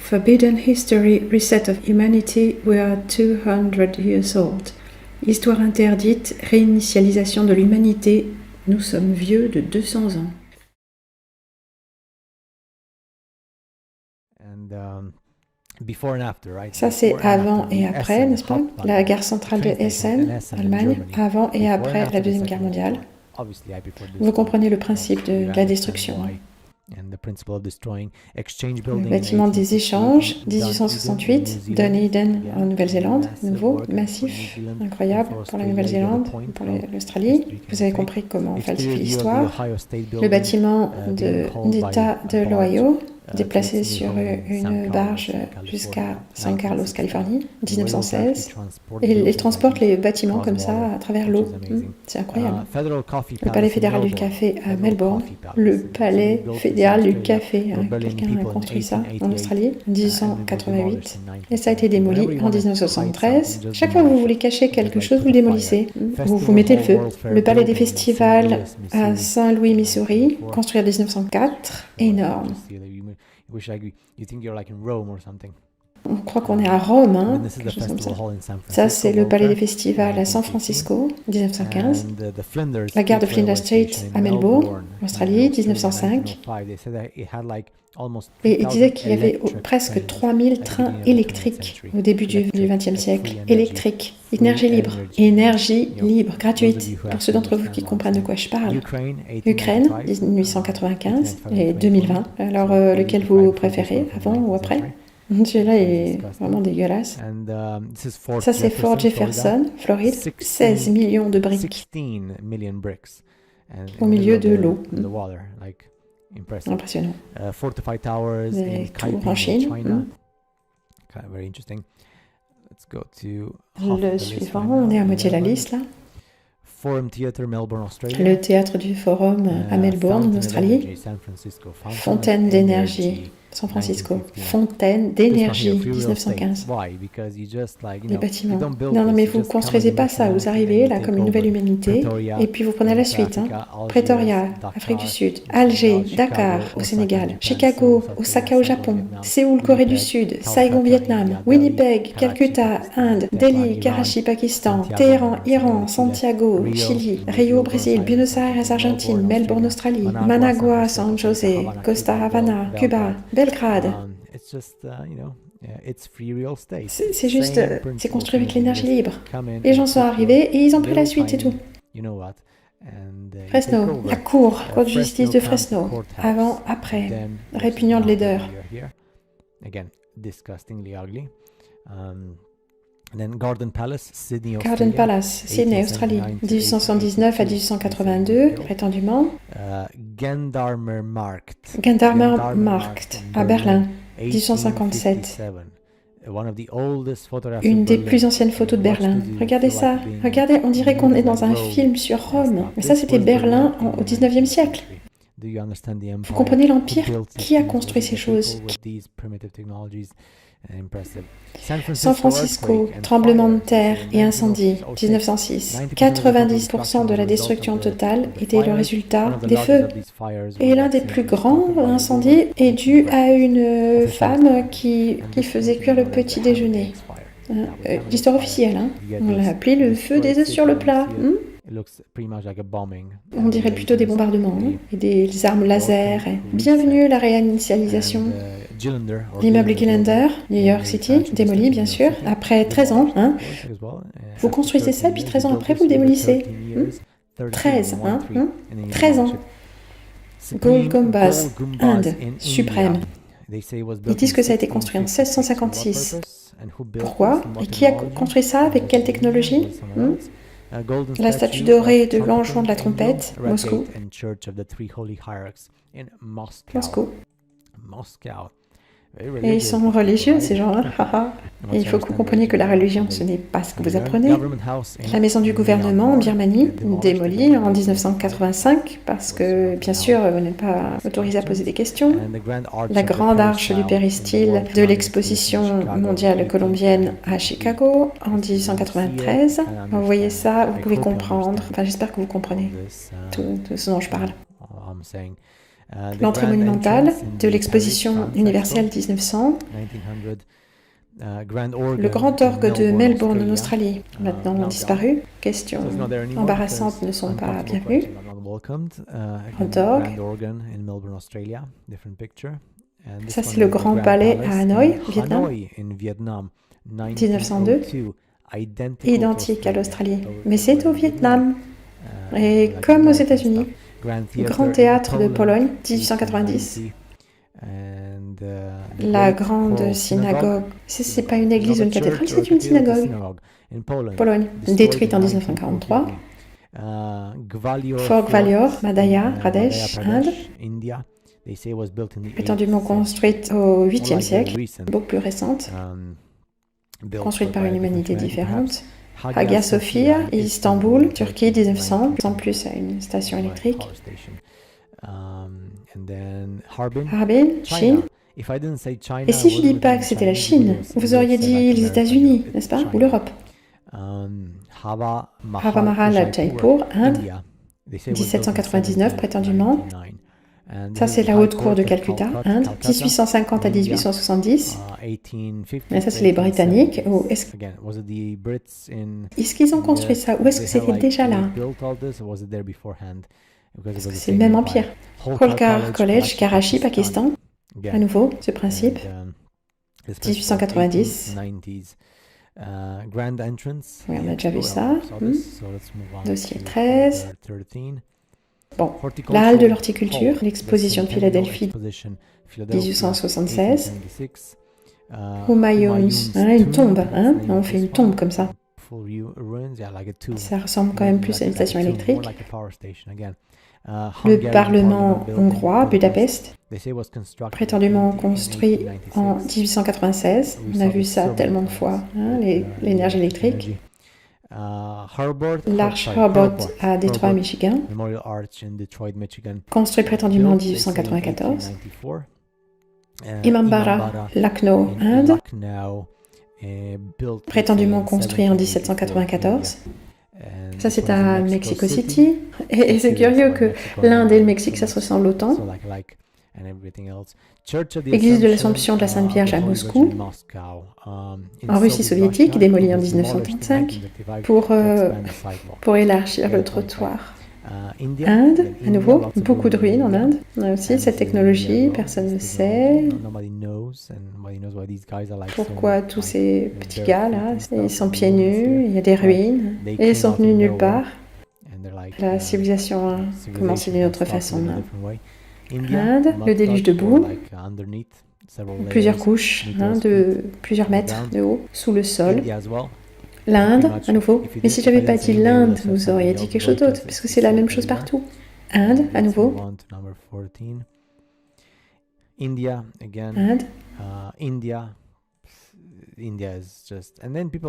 Forbidden History Reset of Humanity, we are 200 years old. Histoire interdite, réinitialisation de l'humanité, nous sommes vieux de 200 ans. Ça, c'est avant et après, n'est-ce pas? La gare centrale de Essen, Allemagne, avant et après la Deuxième Guerre mondiale. Vous comprenez le principe de la destruction. Le bâtiment des échanges, 1868, Dunedin en Nouvelle-Zélande, nouveau, massif, incroyable pour la Nouvelle-Zélande, pour l'Australie. Vous avez compris comment falsifier l'histoire. Le bâtiment d'État de l'Ohio, déplacé sur une barge jusqu'à San Carlos, Californie, 1916. Et ils transportent les bâtiments comme ça à travers l'eau. C'est incroyable. Le palais fédéral du café à Melbourne. Le palais fédéral du café. Quelqu'un a construit ça en Australie, en 1888. Et ça a été démoli en 1973. Chaque fois que vous voulez cacher quelque chose, vous le démolissez. Vous mettez le feu. Le palais des festivals à Saint-Louis, Missouri, construit en 1904. Énorme. On croit qu'on est à Rome, quelque chose comme ça. Ça, c'est le palais des festivals à San Francisco, 1915. La gare de Flinders Street à Melbourne, Australie, 1905. Et il disait qu'il y avait presque 3000 trains électriques au début du XXe siècle. Électriques, énergie libre. Énergie libre, gratuite. Pour ceux d'entre vous qui comprennent de quoi je parle. Ukraine, 1895 et 2020. Alors, lequel vous préférez, avant ou après? Celui-là est vraiment dégueulasse. Ça, c'est Fort Jefferson, Floride. 16 millions de briques au milieu de l'eau. Impressionnant. Des tours en Chine. Le suivant, on est à moitié la liste là. Le théâtre du Forum à Melbourne, en Australie. Fontaine d'énergie, San Francisco. Fontaine d'énergie, 1915. Les bâtiments. Non, mais vous ne construisez pas ça. Vous arrivez là comme une nouvelle humanité et puis vous prenez la suite. Pretoria, Afrique du Sud. Alger, Dakar, au Sénégal. Chicago, Osaka au Japon. Séoul, Corée du Sud. Saigon, Vietnam. Winnipeg, Calcutta, Inde. Delhi, Karachi, Pakistan. Téhéran, Iran. Santiago, Chili. Rio, Brésil. Buenos Aires, Argentine. Melbourne, Australie. Managua, San José. Costa Havana, Cuba. Belgrade. C'est juste, c'est construit avec l'énergie libre. Les gens sont arrivés et ils ont pris la suite, c'est tout. Fresno, la cour de justice de Fresno. Avant, après, répugnant de laideur. Garden Palace, Sydney, Australie, 1879 à 1882, prétendument. Gendarmer Markt, à Berlin, 1857. Une des plus anciennes photos de Berlin. Regardez ça. Regardez, on dirait qu'on est dans un film sur Rome. Mais ça, c'était Berlin au 19e siècle. Vous comprenez l'Empire? Qui a construit ces choses? San Francisco, tremblement de terre et incendie, 1906. 90% de la destruction totale était le résultat des feux. Et l'un des plus grands incendies est dû à une femme qui faisait cuire le petit déjeuner. L'histoire officielle, on l'a appelé le feu des œufs sur le plat. On dirait plutôt des bombardements et des armes laser. Bienvenue à la réinitialisation. L'immeuble Gillander, New York City, démoli bien sûr, après 13 ans. Vous construisez ça, puis 13 ans après, vous le démolissez. 13, 13 ans. Golgombas, Inde, suprême. Ils disent que ça a été construit en 1656. Pourquoi? Et qui a construit ça? Avec quelle technologie? La statue dorée de l'ange de la trompette, Moscou. Et ils sont religieux, ces gens-là. Et il faut que vous compreniez que la religion, ce n'est pas ce que vous apprenez. La maison du gouvernement en Birmanie, démolie en 1985, parce que, bien sûr, vous n'êtes pas autorisé à poser des questions. La grande arche du péristyle de l'exposition mondiale colombienne à Chicago en 1893. Vous voyez ça, vous pouvez comprendre. Enfin, j'espère que vous comprenez tout ce dont je parle. L'entrée monumentale de l'exposition universelle 1900, le grand orgue de Melbourne en Australie, maintenant disparu. Questions embarrassantes ne sont pas bienvenues. Grand orgue. Ça, c'est le Grand Palais à Hanoï, Vietnam, 1902. Identique à l'Australie, mais c'est au Vietnam. Et comme aux États-Unis, Grand Théâtre de Pologne, 1890. La grande synagogue, c'est pas une église ou une cathédrale, c'est une synagogue. Pologne, détruite en 1943. Fort Gwalior, Madhya Pradesh, Inde. Prétendument construite au 8e siècle, beaucoup plus récente, construite par une humanité différente. Hagia Sophia, Istanbul, Turquie, 1900, en plus à une station électrique. Harbin, Chine. Et si je ne dis pas que c'était la Chine, vous auriez dit les États-Unis, n'est-ce pas? Ou l'Europe. Hava Mahal à Jaipur, Inde, 1799 prétendument. Ça, c'est la haute cour de Calcutta, Inde, 1850 à 1870. Et ça, c'est les Britanniques. Est-ce qu'ils ont construit ça ou est-ce que c'était déjà là? Parce que c'est le même empire. Holkar College, Karachi, Pakistan. À nouveau, ce principe. 1890. Oui, on a déjà vu ça. Dossier 13. Bon, la halle de l'horticulture, l'exposition de Philadelphie, 1876. Humayun's, une tombe, on fait une tombe comme ça. Ça ressemble quand même plus à une station électrique. Le Parlement hongrois, Budapest, prétendument construit en 1896. On a vu ça tellement de fois, l'énergie électrique. L'Arche Harbord à Détroit, Michigan, construit prétendument en 1894. Imambara, Lucknow, Inde, prétendument construit en 1794. Ça, c'est à Mexico City. Et c'est curieux que l'Inde et le Mexique, ça se ressemble autant. Église de l'Assomption de la Sainte Vierge à Moscou, en Russie soviétique, démolie en 1935, pour élargir le trottoir. Inde, à nouveau, beaucoup de ruines en Inde. On a aussi cette technologie, personne ne sait. Pourquoi tous ces petits gars-là, ils sont pieds nus, il y a des ruines, et ils sont venus nulle part. La civilisation a commencé d'une autre façon. Inde, le déluge de boue, plusieurs couches, de plusieurs mètres de haut, sous le sol. L'Inde, à nouveau. Mais si je n'avais pas dit l'Inde, vous auriez dit quelque chose d'autre, parce que c'est la même chose partout. Inde, à nouveau. Inde.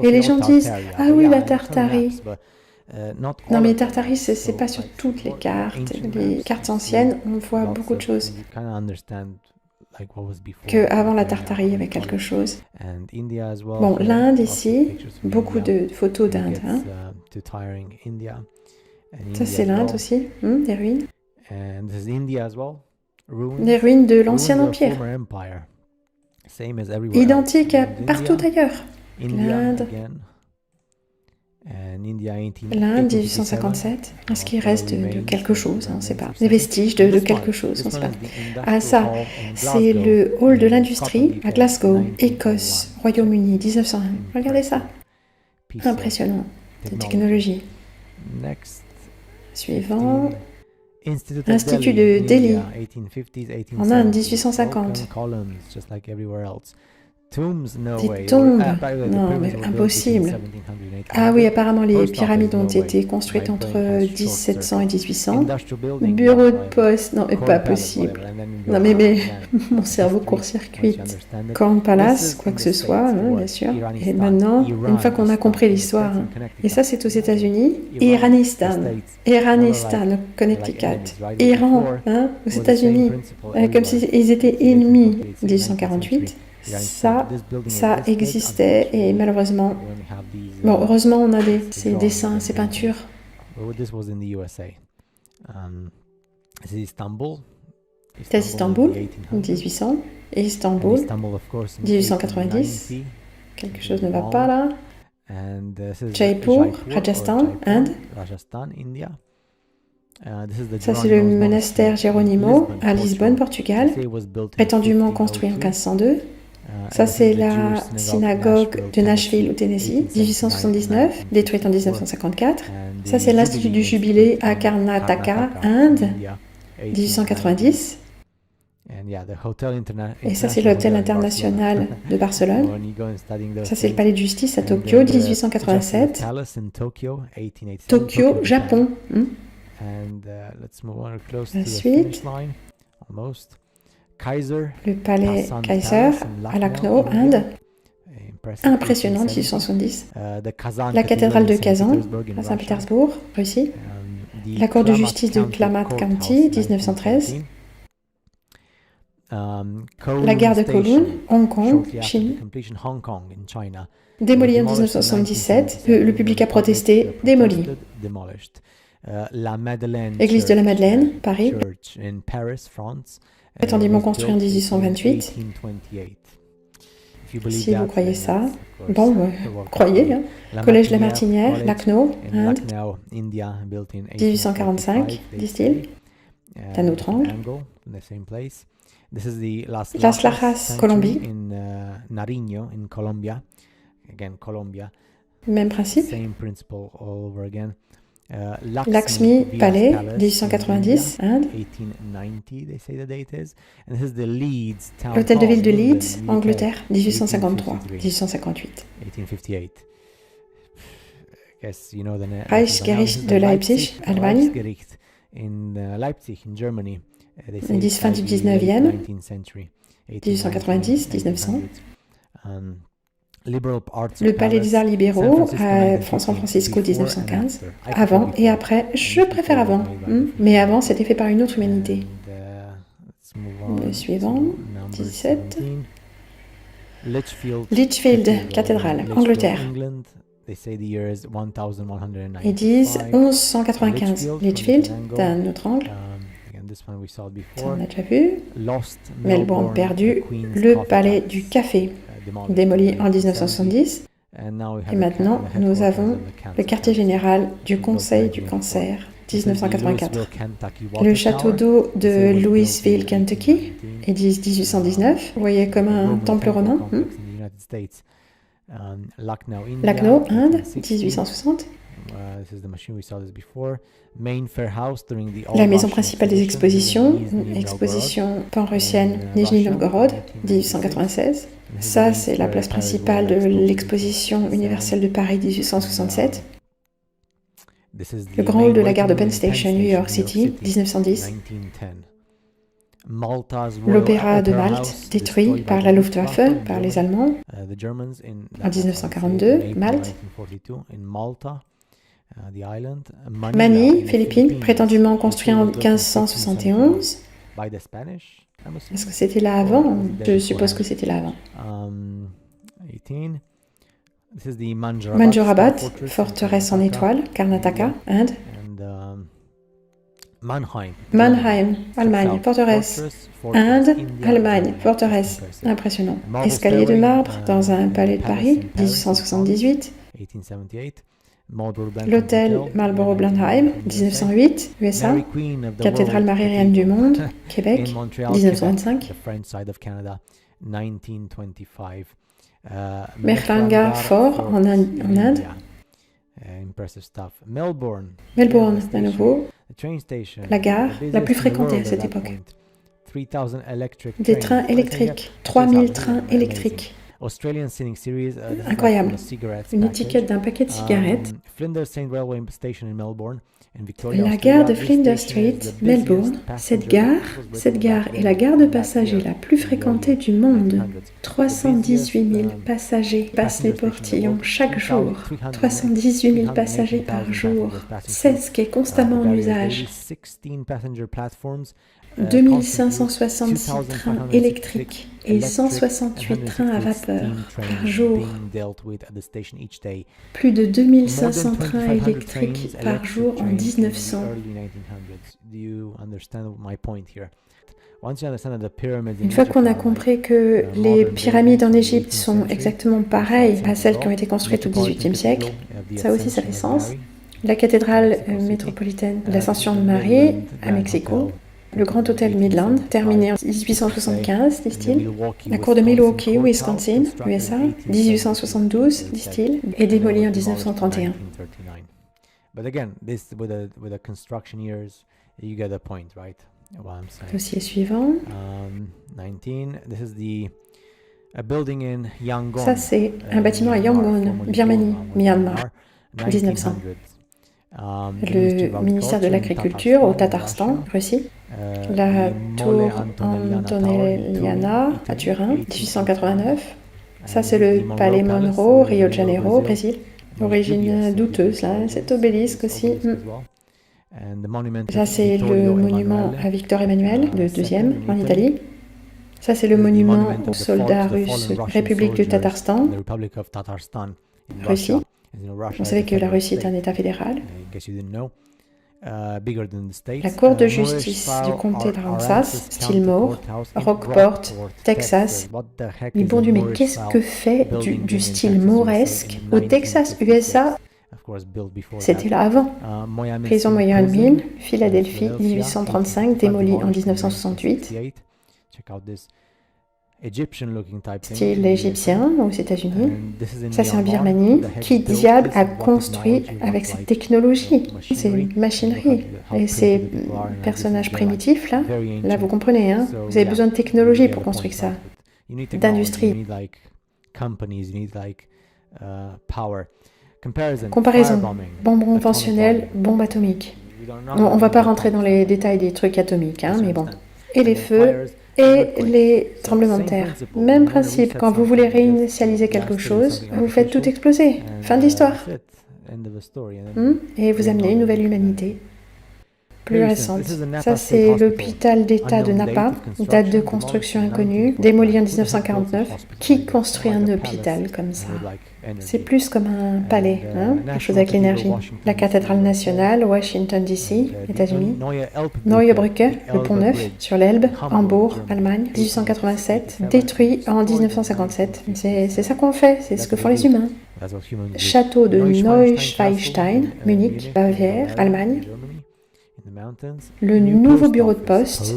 Et les gens disent, ah oui, la Tartarie. Non, mais Tartarie, c'est pas sur toutes les cartes. Les cartes anciennes, on voit beaucoup de choses. Qu'avant la Tartarie, il y avait quelque chose. Bon, l'Inde ici, beaucoup de photos d'Inde. Ça, c'est l'Inde aussi, des ruines. Des ruines de l'Ancien Empire. Identiques à partout ailleurs. L'Inde. L'Inde, 1857, est-ce qu'il reste de quelque chose, on ne sait pas. Des vestiges de quelque chose, on ne sait pas. Ah ça, c'est le hall de l'industrie à Glasgow, Écosse, Royaume-Uni, 1901. Regardez ça. Impressionnant, de technologie. Suivant, Institut de Delhi, en Inde, 1850. Des tombes? Non, mais impossible. Ah oui, apparemment les pyramides ont été construites entre 1700 et 1800. Bureau de poste, non, mais pas possible. Non, mais mon cerveau court-circuite. Corn Palace, quoi que ce soit, bien sûr. Et maintenant, une fois qu'on a compris l'histoire, et ça c'est aux États-Unis, Iranistan, Connecticut, Iran, aux États-Unis, comme s'ils étaient ennemis, 1848. Ça existait et malheureusement, bon, heureusement on a ces dessins, ces peintures. Thèse Istanbul, 1800. Et Istanbul, 1890. Quelque chose ne va pas là. Jaipur, Rajasthan, Inde. Ça, c'est le monastère Geronimo à Lisbonne, Portugal, prétendument construit en 1502. Ça, c'est la synagogue de Nashville, au Tennessee, 1879, détruite en 1954. Ça, c'est l'Institut du Jubilé à Karnataka, Inde, 1890. Et ça, c'est l'Hôtel International de Barcelone. Ça, c'est le Palais de Justice à Tokyo, 1887. Tokyo, Japon. Ensuite, le palais Kaiser à Lucknow, Inde. Impressionnant, 1870. La cathédrale de Kazan à Saint-Pétersbourg, Russie. La cour de justice de Klamath County, 1913. La gare de Kowloon, Hong Kong, Chine. Démolie en 1977, le public a protesté, démoli. Église de la Madeleine, Paris, prétendument construit en 1828. Si vous croyez ça, bon, croyez. Hein. Collège La Martinière, Lucknow, Inde, 1845, disent-ils. Un autre angle. Las Lajas, Colombie. Même principe. Lakshmi Palais, 1890, Inde. L'hôtel de ville de Leeds, Angleterre, 1853, 1858. Reichsgericht de Leipzig, Allemagne. Ils disent fin du 19e, 1890, 1900. Le Palais des Arts libéraux à San Francisco, 1915. Avant et après, je préfère avant. Mais avant, c'était fait par une autre humanité. Le suivant, 17. Lichfield, cathédrale, Angleterre. Ils disent 1195. Lichfield, d'un autre angle. Ça, on a déjà vu. Melbourne perdu. Le Palais du Café, démoli en 1970. Et maintenant, nous avons le quartier général du Conseil du cancer, 1984. Le château d'eau de Louisville, Kentucky, et 1819. Vous voyez, comme un temple romain. Lucknow, Inde, 1860. La maison principale des expositions, exposition pan-russienne Nijni Novgorod, 1896. Ça, c'est la place principale de l'exposition universelle de Paris, 1867. Le grand hall de la gare de Penn Station, New York City, 1910. L'opéra de Malte, détruit par la Luftwaffe, par les Allemands, en 1942, Malte. Manille, Philippines, prétendument construit en 1571. Est-ce que c'était là avant? Je suppose que c'était là avant. Manjurabat, forteresse en étoile, Karnataka, Inde. Mannheim, Allemagne, forteresse. Inde, Allemagne, forteresse. Impressionnant. Escalier de marbre dans un palais de Paris, 1878. L'hôtel Marlborough Blenheim, 1908, USA. Cathédrale Marie-Reine du Monde, Québec, 1925. Mehrangarh Fort en Inde. Melbourne, à nouveau. La gare la plus fréquentée à cette époque. Des trains électriques, 3000 trains électriques. Incroyable. Une étiquette d'un paquet de cigarettes. La gare de Flinders Street, Melbourne. Cette gare est la gare de passagers la plus fréquentée du monde. 318 000 passagers passent les portillons chaque jour. 318 000 passagers par jour. 16 quais constamment en usage. 2566 trains électriques et 168 trains à vapeur par jour. Plus de 2500 trains électriques par jour en 1900. Une fois qu'on a compris que les pyramides en Égypte sont exactement pareilles à celles qui ont été construites au XVIIIe siècle, ça aussi ça fait sens. La cathédrale métropolitaine de l'Ascension de Marie à Mexico, le Grand Hôtel Midland, terminé en 1875, disent-ils. La cour de Milwaukee, Wisconsin, USA, 1872, disent-ils, et démolie en 1931. Dossier suivant. Ça, c'est un bâtiment à Yangon, Birmanie, Myanmar, 1900. Le ministère de l'Agriculture au Tatarstan, Russie. La tour Antonelliana à Turin, 1889. Ça, c'est le palais Monroe, Rio de Janeiro, Brésil. Origine douteuse, là, cet obélisque aussi. Ça, c'est le monument à Victor Emmanuel, le deuxième, en Italie. Ça, c'est le monument aux soldats russes, République du Tatarstan, Russie. Vous savez que la Russie est un État fédéral. La Cour de justice du comté d'Arkansas, style Moore, Rockport, Texas. Mais bon Dieu, mais qu'est-ce que fait du style mauresque au Texas, USA? C'était là avant. Prison Moyen Mill, Philadelphie, 1835, démolie en 1968. Style égyptien aux États-Unis. Ça, c'est en Birmanie. Qui diable a construit avec cette technologie? C'est une machinerie. Et ces personnages primitifs, là vous comprenez, hein? Vous avez besoin de technologie pour construire ça. D'industrie. Comparaison. Bombe conventionnelle, bombe atomique. On ne va pas rentrer dans les détails des trucs atomiques, hein, mais bon. Et les feux et les tremblements de terre. Même principe, quand vous voulez réinitialiser quelque chose, vous faites tout exploser. Fin de l'histoire. Et vous amenez une nouvelle humanité. Plus récente. Ça, c'est l'hôpital d'État de Napa, date de construction inconnue, démoli en 1949. Qui construit un hôpital comme ça? C'est plus comme un palais, hein, quelque chose avec l'énergie. La cathédrale nationale, Washington DC, États-Unis. Neue Brücke, le pont neuf, sur l'Elbe, Hambourg, Allemagne, 1887, détruit en 1957. C'est ça qu'on fait, c'est ce que font les humains. Château de Neuschwanstein, Munich, Bavière, Allemagne. Le nouveau bureau de poste,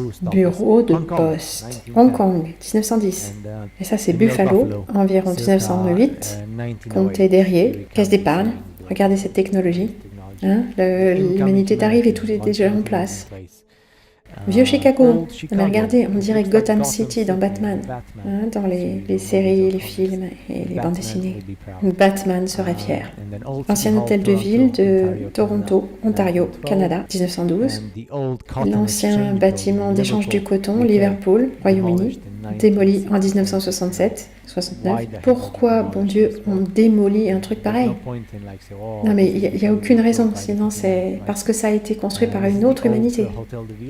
Hong Kong, 1910. Et ça, c'est Buffalo, environ 1908. Comté d'Erié, caisse d'épargne. Regardez cette technologie. Hein? L'humanité arrive et tout est déjà en place. Vieux Chicago. Mais regardez, on dirait Gotham City dans Batman, hein, dans les séries, les films et les bandes dessinées. Batman serait fier. L'ancien hôtel de ville de Toronto, Ontario, Canada, 1912. L'ancien bâtiment d'échange du coton, Liverpool, Royaume-Uni, démoli en 1967. 69. Pourquoi, bon Dieu, on démolit un truc pareil? Non mais il n'y a aucune raison, sinon c'est parce que ça a été construit par une autre humanité.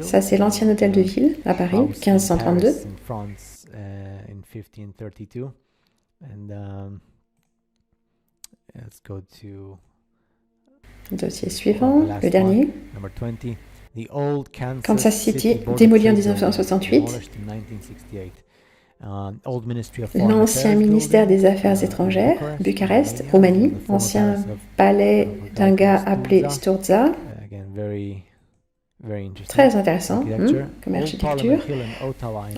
Ça, c'est l'ancien hôtel de ville à Paris, 1532. Dossier suivant, le dernier. Kansas City, démoli en 1968. L'ancien ministère des Affaires étrangères, Bucarest, Roumanie, ancien palais d'un gars appelé Sturza. Très intéressant comme architecture.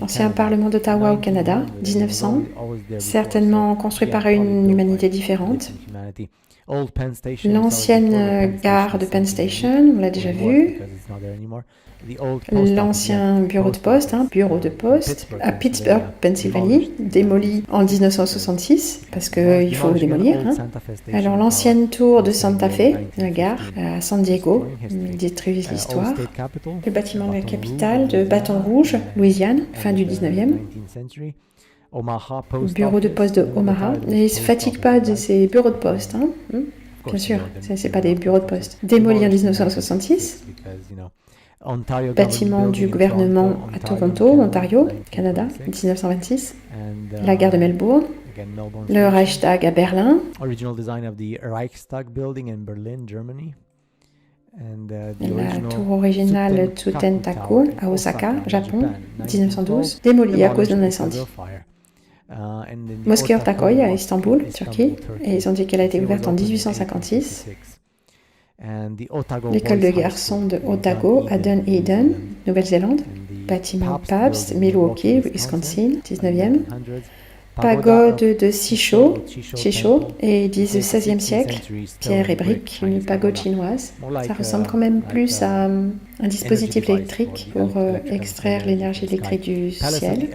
Ancien parlement d'Ottawa au Canada, 1900, certainement construit par une humanité différente. L'ancienne gare de Penn Station, on l'a déjà vu. L'ancien bureau de poste, à Pittsburgh, Pennsylvanie, démoli en 1966, parce qu'il faut démolir. Hein. Alors l'ancienne tour de Santa Fe, la gare, à San Diego, ils détruisent l'histoire. Le bâtiment de la capitale de Baton Rouge, Louisiane, fin du 19e. Bureau de poste de Omaha. Et ils ne se fatiguent pas de ces bureaux de poste. Hein. Bien sûr, ce n'est pas des bureaux de poste. Démoli en 1966. Bâtiment du gouvernement à Toronto, Ontario, Canada, 1926. La gare de Melbourne. Le Reichstag à Berlin. La tour originale Tsutentaku à Osaka, Japon, 1912, démolie à cause d'un incendie. Mosquée Ortaköy à Istanbul, Turquie, et ils ont dit qu'elle a été ouverte en 1856. L'école de garçons de Otago à Dunedin, Nouvelle-Zélande. Bâtiment Pabst, Milwaukee, Wisconsin, 19e. Pagode de Shisho, et disent 16e siècle, pierre et briques, une pagode chinoise. Ça ressemble quand même plus à un dispositif électrique pour extraire l'énergie électrique du ciel.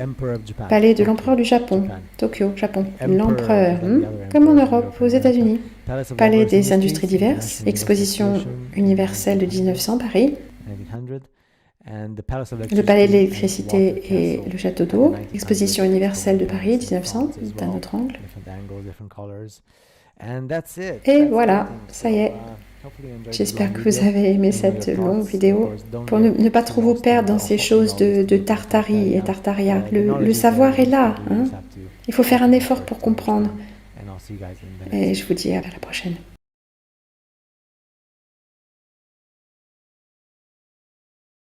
Palais de l'empereur du Japon, Tokyo, Japon. L'empereur, comme en Europe, aux États-Unis. Palais des industries diverses, exposition universelle de 1900, Paris. Le palais de l'électricité et le château d'eau, exposition universelle de Paris, 1900, d'un autre angle. Et voilà, ça y est. J'espère que vous avez aimé cette longue vidéo. Pour ne pas trop vous perdre dans ces choses de Tartarie et Tartaria, le savoir est là. Il faut faire un effort pour comprendre. Et je vous dis à la prochaine.